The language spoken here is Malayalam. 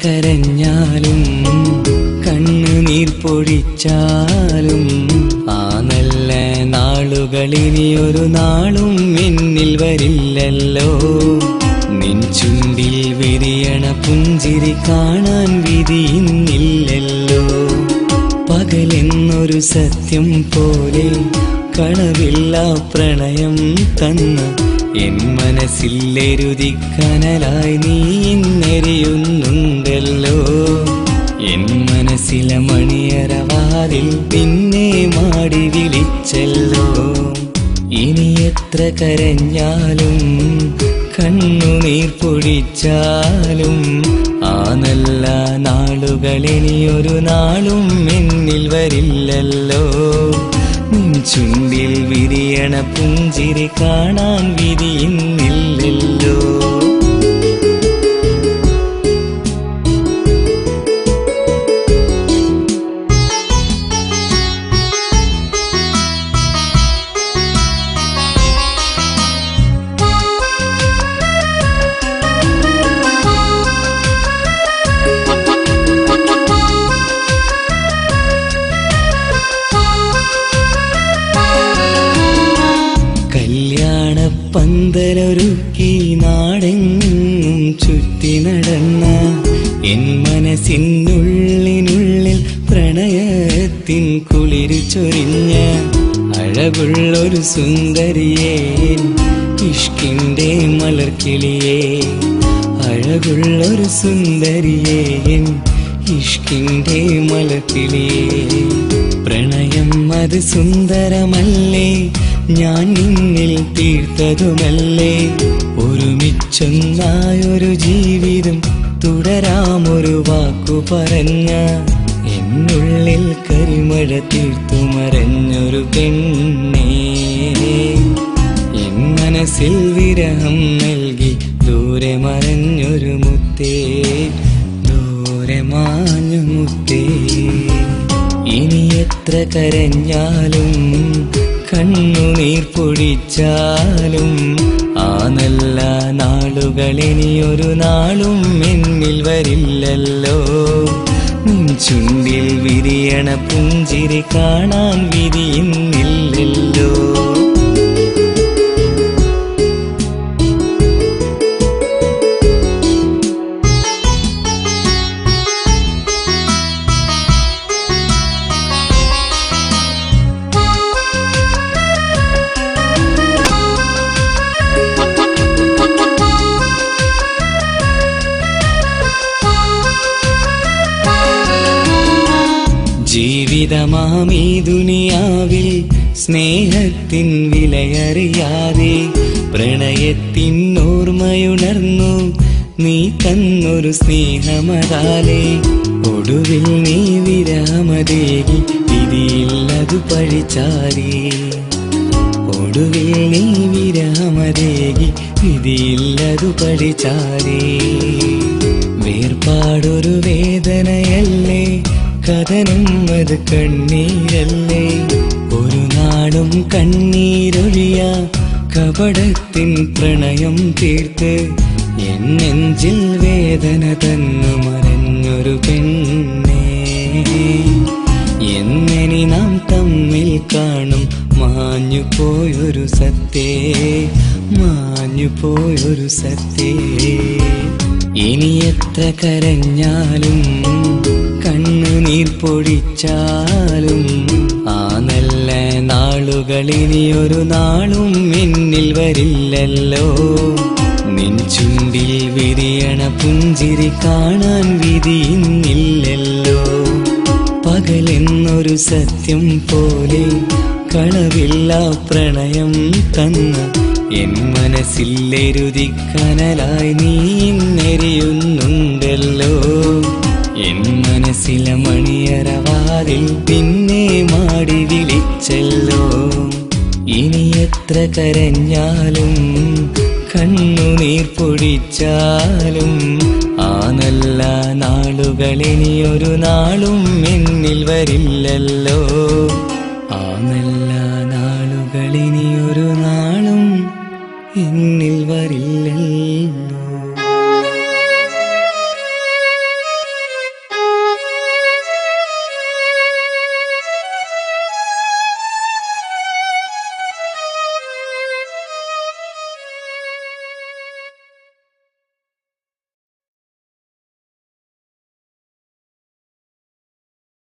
കരഞ്ഞാലും കണ്ണുനീർ പൊഴിച്ചാലും ആ നല്ല നാളുകളിനിയൊരു നാളും എന്നിൽ വരില്ലല്ലോ. നിൻ ചുണ്ടിൽ വിരിയണ പുഞ്ചിരി കാണാൻ വിധിയിന്നില്ലല്ലോ. പകലെന്നൊരു സത്യം പോലെ കളവില്ലാ പ്രണയം തന്ന എൻ മനസ്സിലെരുതിക്കനലായി നീ ഇന്നെരിയുന്നുണ്ടല്ലോ. എൻ മനസ്സിലെ മണിയറവാതിൽ നിന്നെ മാടി വിളിച്ചല്ലോ. ഇനി എത്ര കരഞ്ഞാലും കണ്ണുനീർ പൊഴിച്ചാലും ആ നല്ല നാളുകളിനിയൊരു നാളും എന്നിൽ വരില്ലല്ലോ. നിൻ ചുണ്ടിൽ വിരിയണ പുഞ്ചിരി കാണാൻ വിധിയിന്നില്ലല്ലോ. പന്തലൊരുക്കി നാടെങ്ങും ചുറ്റി നടന്ന എൻ മനസ്സിനുള്ളിനുള്ളിൽ പ്രണയത്തിൻ കുളിരു ചൊരിഞ്ഞ അഴകുള്ളൊരു സുന്ദരിയേ, ഇഷ്കിന്റെ മലർക്കിളിയേ. അഴകുള്ളൊരു സുന്ദരിയേ, ഇഷ്കിന്റെ മലർക്കിളിയേ. പ്രണയം അത് സുന്ദരമല്ലേ, ഞാൻ നിന്നിൽ തീർത്തതുമല്ലേ. ഒരുമിച്ചൊന്നായൊരു ജീവിതം തുടരാമൊരു വാക്കു പറഞ്ഞ എന്നുള്ളിൽ കരിമഴ തീർത്തു മറഞ്ഞൊരു പെണ്ണേ. എൻ മനസ്സിൽ വിരഹം നൽകി ദൂരെ മറഞ്ഞൊരു മുത്തേ, ദൂരെ മാഞ്ഞു മുത്തേ. ഇനി എത്ര കരഞ്ഞാലും കണ്ണുനീർ പൊഴിച്ചാലും ആ നല്ല നാളുകളിനിയൊരു നാളും എന്നിൽ വരില്ലല്ലോ. നിൻ ചുണ്ടിൽ വിരിയണ പുഞ്ചിരി കാണാൻ വിധിയിന്നില്ലല്ലോ. ജീവിതമാമീ ദുനിയാവിൽ സ്നേഹത്തിൻ വിലയറിയാതെ പ്രണയത്തിൻ ഓർമ്മയുണർന്നു നീ തന്നൊരു സ്നേഹമതാലേ. ഒടുവിൽ നീ വിരാമദേകി വിധിയില്ലതു പഴിച്ചാലേ. ഒടുവിൽ നീ വിരാമദേകി വിധിയില്ലതു പഴിച്ചാലേ. വേർപാടൊരു വേദനയല്ലേ, കഥനം അത് കണ്ണീരല്ലേ. ഒരു നാളും കണ്ണീരൊഴിയാ കപടത്തിൻ പ്രണയം തീർത്ത് എൻ നെഞ്ചിൽ വേദന തന്നു മറഞ്ഞൊരു പെണ്ണേ. എന്നെനി നാം തമ്മിൽ കാണും മാഞ്ഞു പോയൊരു സത്തേ, മാഞ്ഞു പോയൊരു സത്തേ. ഇനി എത്ര കരഞ്ഞാലും കണ്ണുനീർ പൊഴിച്ചാലും ആ നല്ല നാളുകളിനിയൊരു നാളും എന്നിൽ വരില്ലല്ലോ. നിൻ ചുണ്ടിൽ വിരിയണ പുഞ്ചിരി കാണാൻ വിധിയിന്നില്ലല്ലോ. പകലെന്നൊരു സത്യം പോലെ കളവില്ലാ പ്രണയം തന്ന എൻ മനസ്സിലെരുതിക്കനലായി നീ ഇന്നെരിയുന്നുണ്ടല്ലോ. എൻ മനസ്സിലെ മണിയറവാതിൽ നിന്നെ മാടി വിളിച്ചല്ലോ. ഇനി എത്ര കരഞ്ഞാലും കണ്ണുനീർ പൊഴിച്ചാലും ആ നല്ല നാളുകളിനിയൊരു നാളും എന്നിൽ വരില്ലല്ലോ. ആ നല്ല നാളുകളിനിയൊരു നാളും എന്നിൽ വരില്ല.